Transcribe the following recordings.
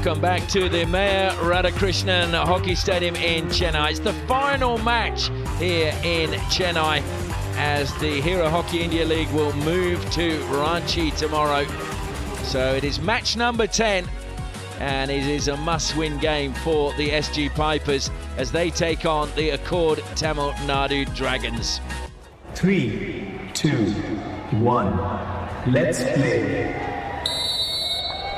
Welcome back to the Mayor Radhakrishnan Hockey Stadium in Chennai. It's the final match here in Chennai as the Hero Hockey India League will move to Ranchi tomorrow. So it is match number 10 and it is a must-win game for the SG Pipers as they take on the Accord Tamil Nadu Dragons. 3, 2, 1, let's play.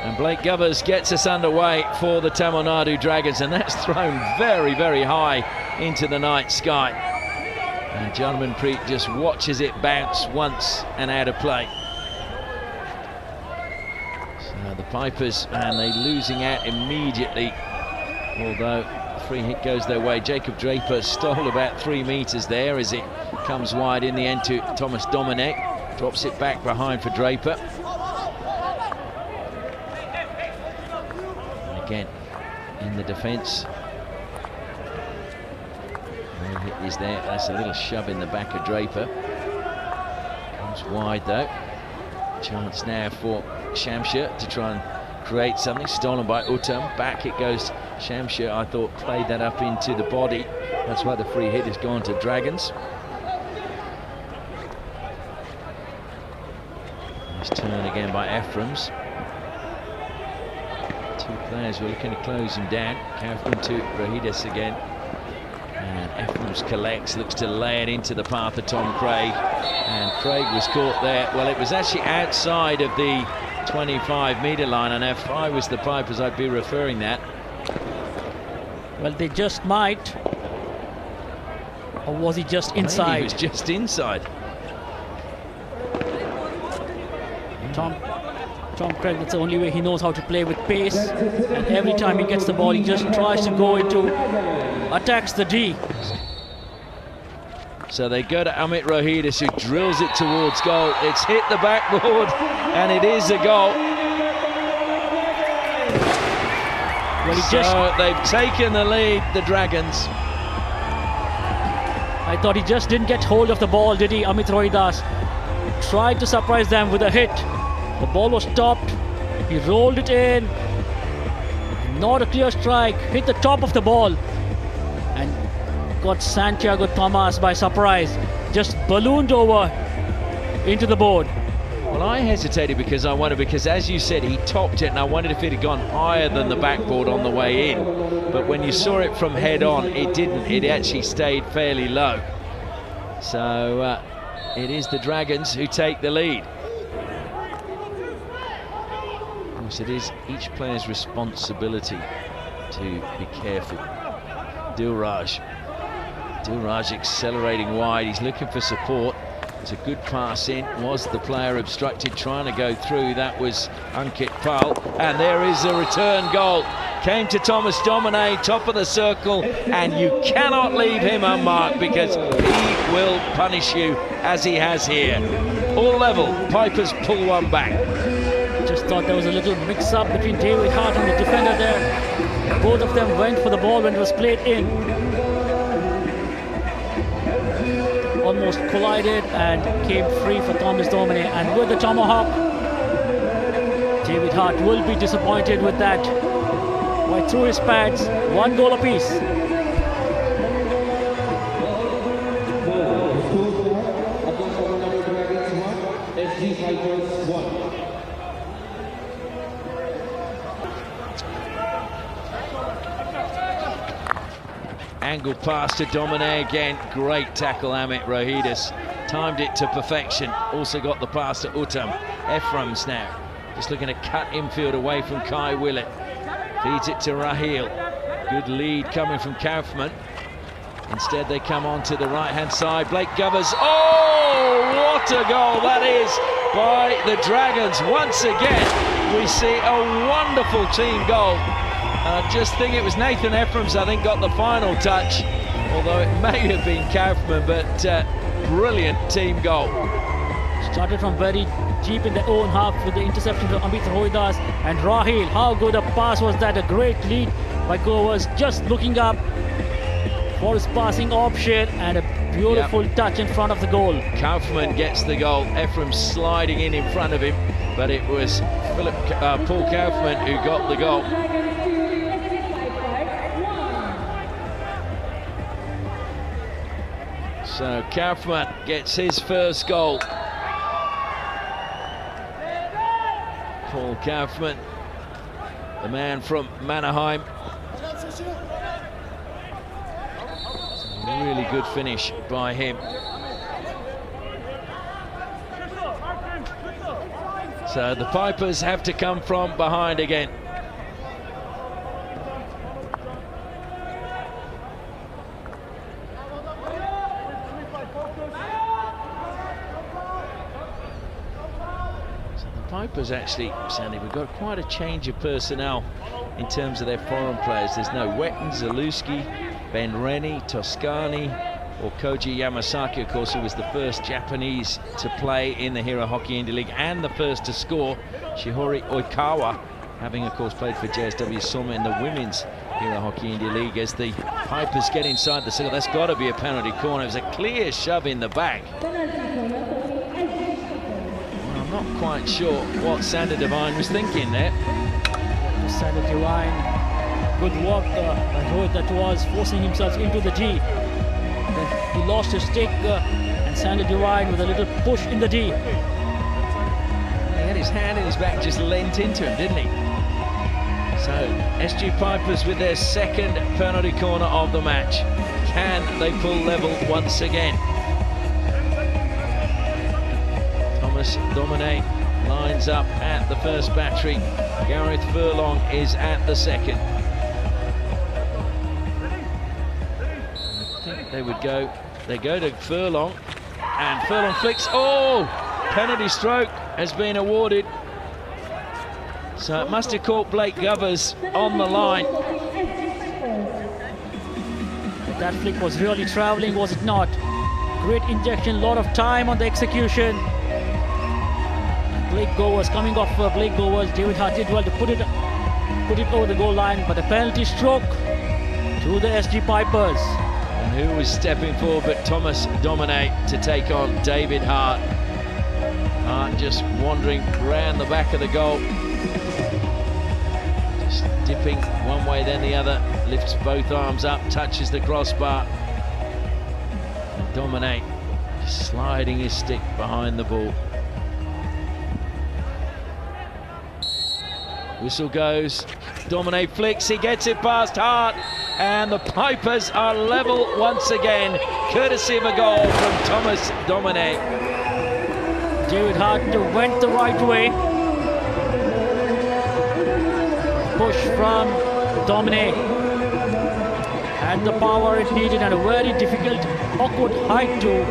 And Blake Govers gets us underway for the Tamil Nadu Dragons, and that's thrown very, very high into the night sky. And Janmanpreet just watches it bounce once and out of play. So the Pipers, and they losing out immediately, although the free hit goes their way. Jacob Draper stole about 3 meters there as it comes wide in the end to Thomas Dominic. Drops it back behind for Draper. Again, in the defence. No hit is there. That's a little shove in the back of Draper. Comes wide though. Chance now for Shamsher to try and create something. Stolen by Uttam. Back it goes. Shamsher, I thought, played that up into the body. That's why the free hit has gone to Dragons. Nice turn again by Ephraim's. Two players were looking to close him down. Kaufman to Rahidas again. And Ephraim's collects, looks to lay it into the path of Tom Craig. And Craig was caught there. Well, it was actually outside of the 25-metre line, and if I was the Pipers, I'd be referring that. Well, they just might. Or was he just inside? He was just inside. Tom Craig, that's the only way he knows how to play with pace, and every time he gets the ball he just tries to go into, attacks the D. So they go to Amit Rohidis, who drills it towards goal. It's hit the backboard and it is a goal. Well, they've taken the lead, the Dragons. I thought he just didn't get hold of the ball, did he, Amit Rohidas? Tried to surprise them with a hit. The ball was stopped, he rolled it in, not a clear strike, hit the top of the ball and got Santiago Thomas by surprise, just ballooned over into the board. Well, I hesitated because as you said, he topped it, and I wondered if it had gone higher than the backboard on the way in. But when you saw it from head on, it didn't, it actually stayed fairly low. So it is the Dragons who take the lead. It is each player's responsibility to be careful. Dilraj accelerating wide, he's looking for support. It's a good pass in, was the player obstructed trying to go through? That was Ankit Pal, and there is a return goal. Came to Thomas Domine, top of the circle, and you cannot leave him unmarked because he will punish you as he has here. All level, Pipers pull one back. Just thought there was a little mix-up between David Hart and the defender there. Both of them went for the ball when it was played in. Almost collided and came free for Thomas Domine. And with the tomahawk, David Hart will be disappointed with that. Right through his pads, 1 goal apiece. Angle pass to Domine again. Great tackle, Amit Rohidis. Timed it to perfection. Also got the pass to Uttam. Ephraim's now just looking to cut infield away from Kai Willett. Feeds it to Raheel. Good lead coming from Kaufman. Instead they come on to the right-hand side. Blake Govers. Oh, what a goal that is by the Dragons. Once again, we see a wonderful team goal. I just think it was Nathan Ephraim's, I think, got the final touch, although it may have been Kaufman, but brilliant team goal. Started from very deep in their own half with the interception from Amit Rohidas and Raheel. How good a pass was that? A great lead by Govers, just looking up for his passing option, and a beautiful touch in front of the goal. Kaufman gets the goal. Ephraim sliding in front of him, but it was Paul Kaufman who got the goal. So Kaufman gets his first goal. Paul Kaufman, the man from Mannheim. Really good finish by him. So the Pipers have to come from behind again. So the Pipers actually, Sandy, we've got quite a change of personnel in terms of their foreign players. There's no Wetton, Zalewski, Ben Rennie, Toscani, or Koji Yamasaki, of course, who was the first Japanese to play in the Hero Hockey Indy League and the first to score. Shihori Oikawa, having, of course, played for JSW SOORMA in the Women's Hero Hockey Indy League. As the Pipers get inside the circle, that's got to be a penalty corner. It was a clear shove in the back. Well, I'm not quite sure what Sander Devine was thinking there. Sander Devine, good work by Rohit, that was forcing himself into the D. Then he lost his stick, and Sander Devine with a little push in the D. He had his hand in his back, just leant into him, didn't he? So SG Pipers with their second penalty corner of the match. Can they pull level once again? Thomas Domine lines up at the first battery. Gareth Furlong is at the second. I think they would go. They go to Furlong, and Furlong flicks. Oh! Penalty stroke has been awarded. So it must have caught Blake Govers on the line. That flick was really travelling, was it not? Great injection, a lot of time on the execution. Blake Govers coming off Blake Govers. David Hart did well to put it over the goal line, but a penalty stroke to the SG Pipers. And who was stepping forward but Thomas Domine to take on David Hart. Hart just wandering round the back of the goal. Just dipping one way then the other, lifts both arms up, touches the crossbar. And Domine just sliding his stick behind the ball. Whistle goes, Domine flicks, he gets it past Hart, and the Pipers are level once again, courtesy of a goal from Thomas Domine. David Hart went the right way. Push from Domine. Had the power it needed and a very difficult, awkward height to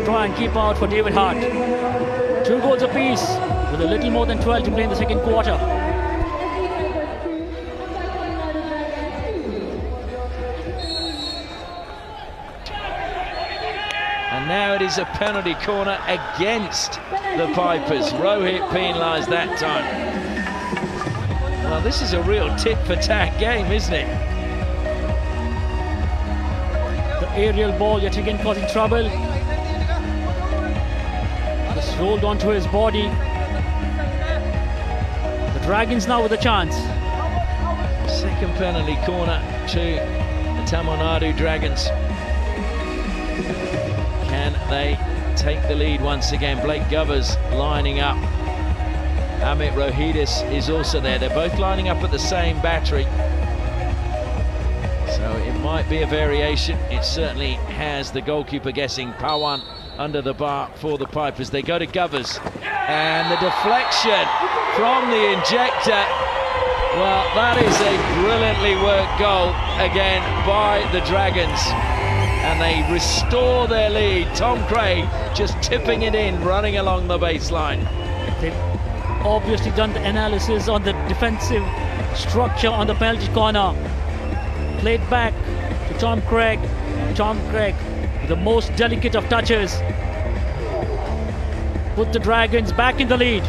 try and keep out for David Hart. 2 goals apiece with a little more than 12 to play in the second quarter. And now it is a penalty corner against the Pipers. Rohit penalised that time. Well, this is a real tit-for-tat game, isn't it? The aerial ball yet again causing trouble. Just rolled onto his body. The Dragons now with a chance. Second penalty corner to the Tamil Nadu Dragons. Can they take the lead once again? Blake Govers lining up. Amit Rohidis is also there. They're both lining up at the same battery. So it might be a variation. It certainly has the goalkeeper guessing. Pawan under the bar for the Pipers. They go to Govers. And the deflection from the injector. Well, that is a brilliantly worked goal again by the Dragons. And they restore their lead. Tom Craig just tipping it in, running along the baseline. They've obviously done the analysis on the defensive structure on the penalty corner. Played back to Tom Craig. Tom Craig, the most delicate of touches, put the Dragons back in the lead.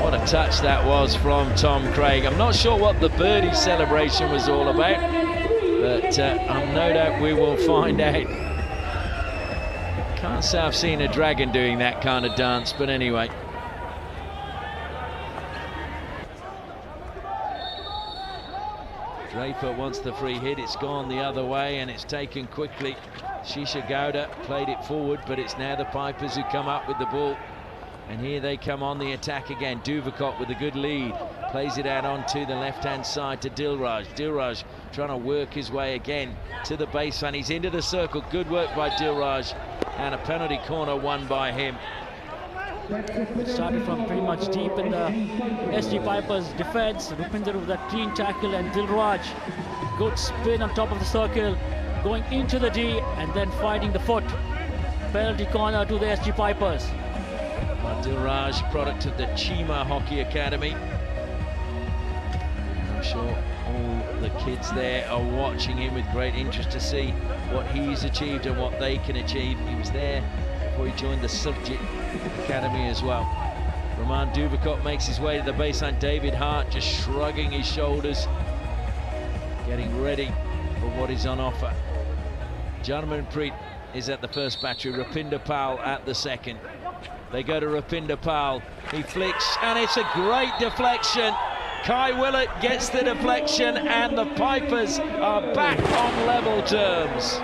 What a touch that was from Tom Craig. I'm not sure what the birdie celebration was all about, but I'm no doubt we will find out. Can't say I've seen a dragon doing that kind of dance, but anyway. Draper wants the free hit, it's gone the other way and it's taken quickly. Shisha Gowda played it forward, but it's now the Pipers who come up with the ball. And here they come on the attack again. Duvakot with a good lead, plays it out onto the left-hand side to Dilraj. Dilraj trying to work his way again to the baseline. He's into the circle, good work by Dilraj, and a penalty corner won by him. It started from pretty much deep in the SG Pipers defense. Rupinder with that clean tackle and Dilraj, good spin on top of the circle, going into the D and then finding the foot. Penalty corner to the SG Pipers. Dilraj, product of the Chima Hockey Academy. I'm sure all the kids there are watching him with great interest to see what he's achieved and what they can achieve. He was there before he joined the Subject Academy as well. Roman Duvakot makes his way to the baseline. David Hart just shrugging his shoulders, getting ready for what is on offer. Jarmanpreet is at the first battery, Rupinder Pal at the second. They go to Rupinder Pal, he flicks, and it's a great deflection. Kai Willett gets the deflection, and the Pipers are back on level terms.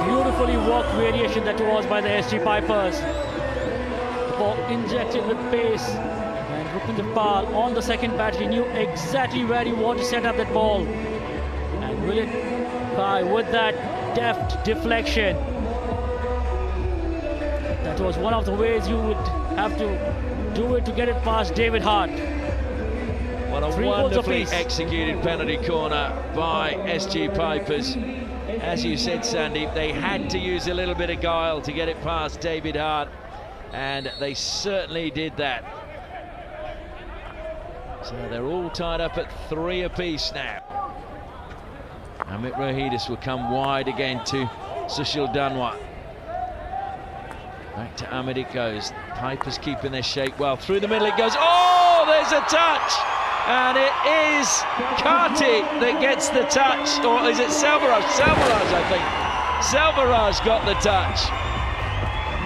Beautifully walked variation that was by the SG Pipers. The ball injected with pace, and Rupinder Pal on the second battery knew exactly where he wanted to set up that ball. And Willett Kai with that deft deflection. That was one of the ways you would have to do it to get it past David Hart. What a wonderfully executed penalty corner by SG Pipers. As you said, Sandeep, they had to use a little bit of guile to get it past David Hart, and they certainly did that. So they're all tied up at 3 apiece now. Amit Rohidis will come wide again to Sushil Danwat. Back to Ahmed it goes. Pipers keeping their shape well. Through the middle it goes. Oh, there's a touch! And it is Kati that gets the touch. Or is it Selvaraj? Selvaraj, I think. Selvaraj got the touch.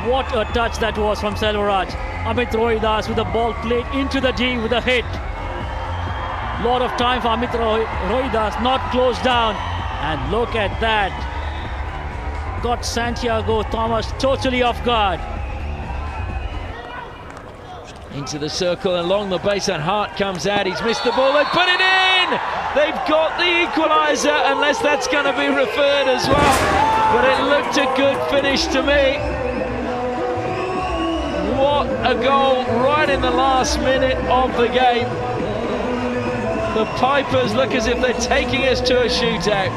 What a touch that was from Selvaraj. Amit Rohidas with the ball played into the D with a hit. Lot of time for Amit Rohidas, not closed down. And look at that. Got Santiago Thomas totally off guard. Into the circle along the baseline. Hart comes out, he's missed the ball, they put it in! They've got the equalizer, unless that's going to be referred as well. But it looked a good finish to me. What a goal right in the last minute of the game. The Pipers look as if they're taking us to a shootout.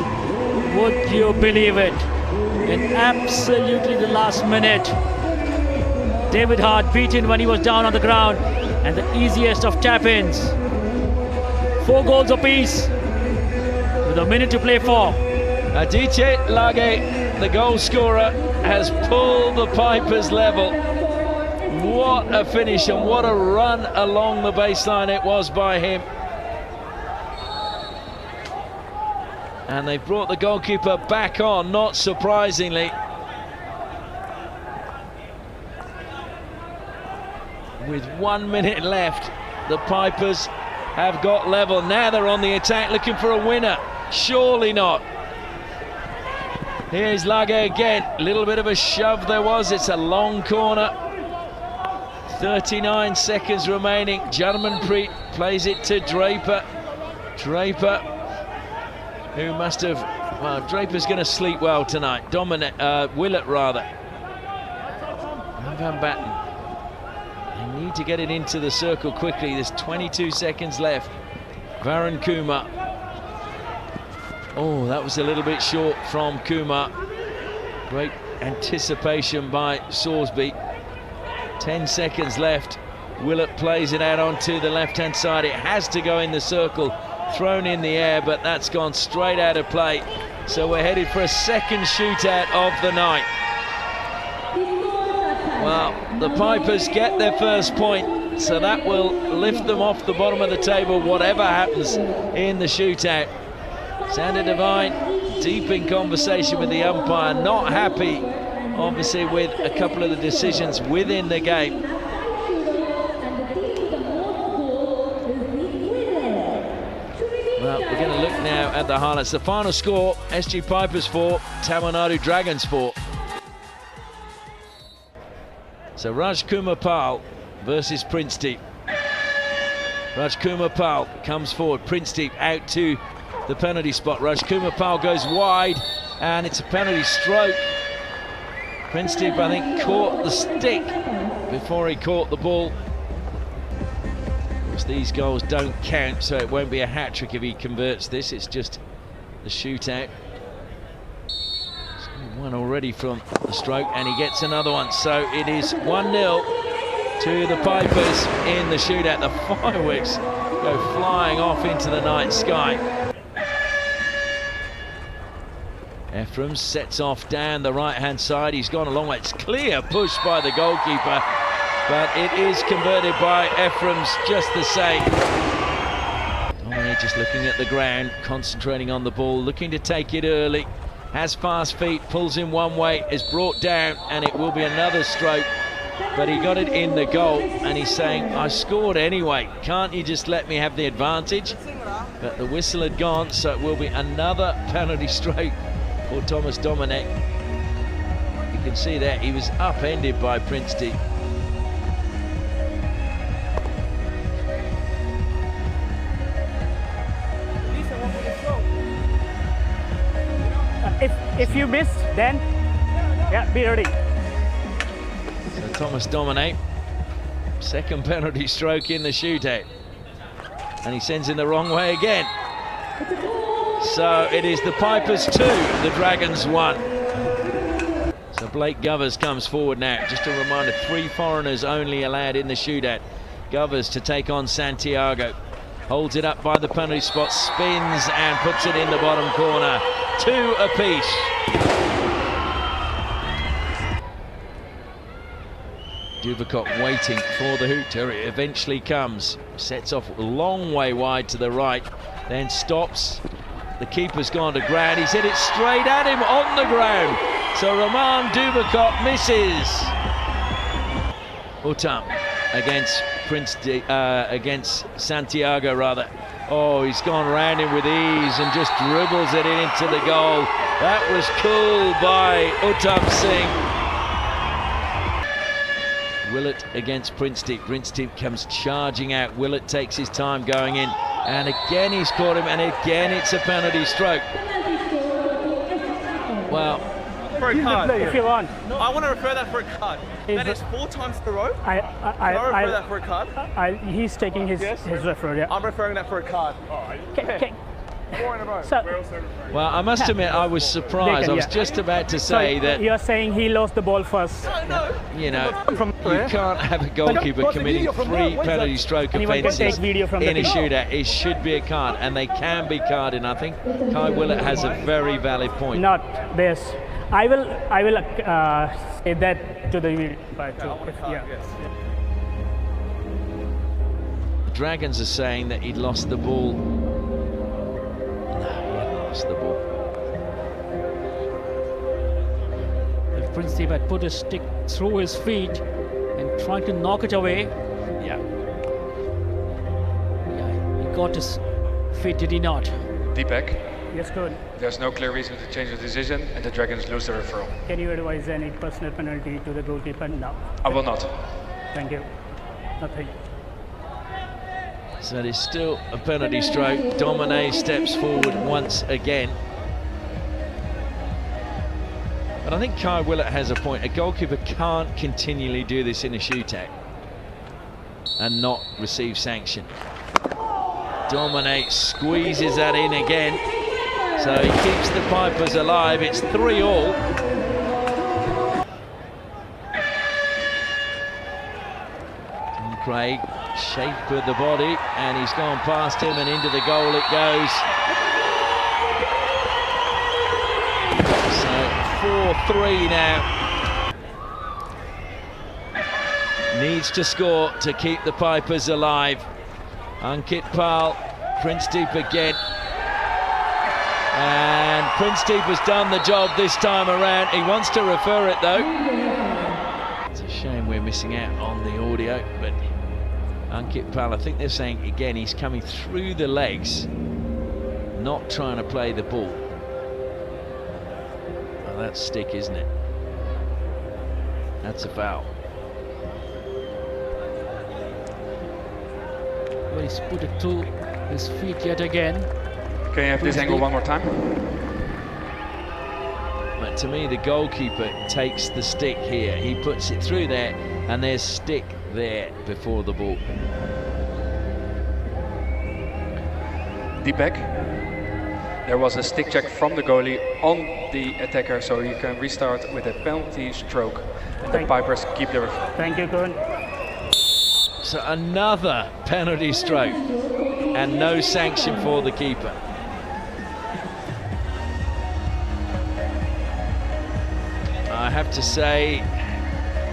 Would you believe it? In absolutely the last minute, David Hart beaten when he was down on the ground, and the easiest of tap-ins. 4 goals apiece with a minute to play for. Aditya Lage, the goal scorer, has pulled the Pipers level. What a finish and what a run along the baseline it was by him. And they've brought the goalkeeper back on, not surprisingly. With 1 minute left, the Pipers have got level. Now they're on the attack looking for a winner. Surely not. Here's Lage again. A little bit of a shove there was. It's a long corner. 39 seconds remaining. Jarmanpreet plays it to Draper. Draper, who must have, well, Draper's going to sleep well tonight. Willett rather. And Van Batten. They need to get it into the circle quickly. There's 22 seconds left. Varun Kumar. Oh, that was a little bit short from Kumar. Great anticipation by Sorsby. 10 seconds left. Willett plays it out onto the left-hand side. It has to go in the circle. Thrown in the air, but that's gone straight out of play. So we're headed for a second shootout of the night. Well, the Pipers get their first point, so that will lift them off the bottom of the table, whatever happens in the shootout. Sander Devine deep in conversation with the umpire, not happy, obviously, with a couple of the decisions within the game. at the highlights. The final score, SG Pipers 4, Tamil Nadu Dragons 4. So Rajkumar Pal versus Prince Deep. Rajkumar Pal comes forward, Prince Deep out to the penalty spot. Rajkumar Pal goes wide and it's a penalty stroke. Prince Deep, I think, caught the stick before he caught the ball. Of course, these goals don't count, so it won't be a hat-trick if he converts this. It's just the shootout. One already from the stroke, and he gets another one. So it is 1-0 to the Pipers in the shootout. The fireworks go flying off into the night sky. Ephraim sets off down the right-hand side. He's gone a long way. It's clear push by the goalkeeper, but it is converted by Ephraim's just the same. Dominic just looking at the ground, concentrating on the ball, looking to take it early. Has fast feet, pulls in one way, is brought down, and it will be another stroke. But he got it in the goal, and he's saying, I scored anyway. Can't you just let me have the advantage? But the whistle had gone, so it will be another penalty stroke for Thomas Dominic. You can see there, he was upended by Prince Deep. If you miss, then yeah, be ready. So Thomas Dominic, second penalty stroke in the shootout, and he sends in the wrong way again. So it is the Pipers 2, the Dragons 1. So Blake Govers comes forward now. Just a reminder, 3 foreigners only allowed in the shootout. Govers to take on Santiago. Holds it up by the penalty spot, spins and puts it in the bottom corner. 2 apiece. Duvakot waiting for the hooter. It eventually comes. Sets off a long way wide to the right, then stops. The keeper's gone to ground. He's hit it straight at him on the ground. So Roman Duvakot misses. Uttam against against Santiago rather. Oh, he's gone around him with ease and just dribbles it into the goal. That was cool by Uttam Singh. Willett against Prince Deep. Prince Deep comes charging out. Willett takes his time going in, and again he's caught him, and again it's a penalty stroke. Well, For a card. If you want. No, I want to refer that for a card. That is 4 times in a row. I refer that for a card. He's taking his referral, yeah. I'm referring that for a card. Okay. 4 in a row. So, well, I must admit, I was surprised. I was just about to say that, you're saying he lost the ball first. No. you know, you can't have a goalkeeper committing 3 penalty stroke offences in a shootout. It should be a card, and they can be carded. And I think Kai Willett has a very valid point. Not this. I will say that to the video. The Dragons are saying that he'd lost the ball. No, he hadn't lost the ball. If Prince Deep had put his stick through his feet and tried to knock it away, Yeah. he got his feet, did he not? Deepak, Yes, good. there's no clear reason to change the decision, and the Dragons lose the referral. Can you advise any personal penalty to the goalkeeper? No. I will not. Thank you. Nothing. So there's still a penalty stroke. Domine steps forward once again. But I think Kai Willett has a point. A goalkeeper can't continually do this in a shootout and not receive sanction. Domine squeezes that in again. So he keeps the Pipers alive. It's 3-all. Tom Craig, shape of the body, and he's gone past him and into the goal it goes. So 4-3 now. Needs to score to keep the Pipers alive. Ankit Pal, Prince Deep again. And Prince Deep has done the job this time around. He wants to refer it though. It's a shame we're missing out on the audio, but Ankit Pal, I think they're saying again he's coming through the legs, not trying to play the ball. Well, that's stick, isn't it? That's a foul. Well, he's put it to his feet yet again. Can you have this angle one more time? But to me, the goalkeeper takes the stick here. He puts it through there, and there's stick there before the ball. Deep back. There was a stick check from the goalie on the attacker, so you can restart with a penalty stroke. And the Pipers keep their... Thank you, Kun. So another penalty stroke, and no sanction for the keeper. I have to say,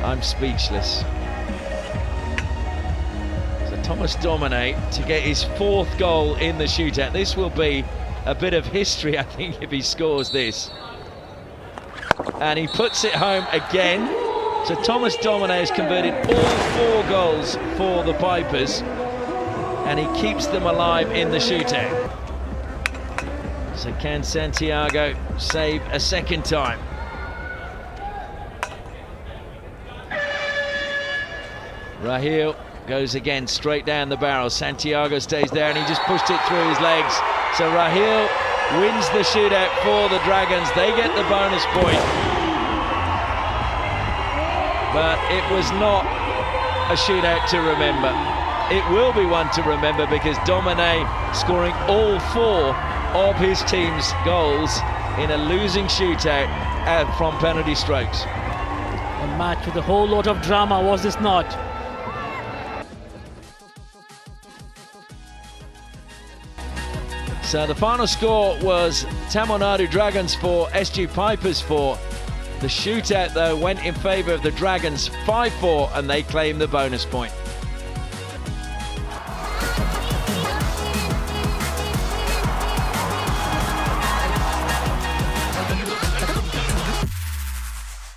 I'm speechless. So Thomas Domine to get his 4th goal in the shootout. This will be a bit of history, I think, if he scores this. And he puts it home again. So Thomas Domine has converted all 4 goals for the Pipers, and he keeps them alive in the shootout. So can Santiago save a second time? Rahil goes again straight down the barrel. Santiago stays there, and he just pushed it through his legs. So Rahil wins the shootout for the Dragons. They get the bonus point. But it was not a shootout to remember. It will be one to remember, because Domine scoring all 4 of his team's goals in a losing shootout from penalty strokes. A match with a whole lot of drama, was this not? So the final score was Tamil Nadu Dragons 4, SG Pipers 4. The shootout, though, went in favour of the Dragons 5-4, and they claim the bonus point.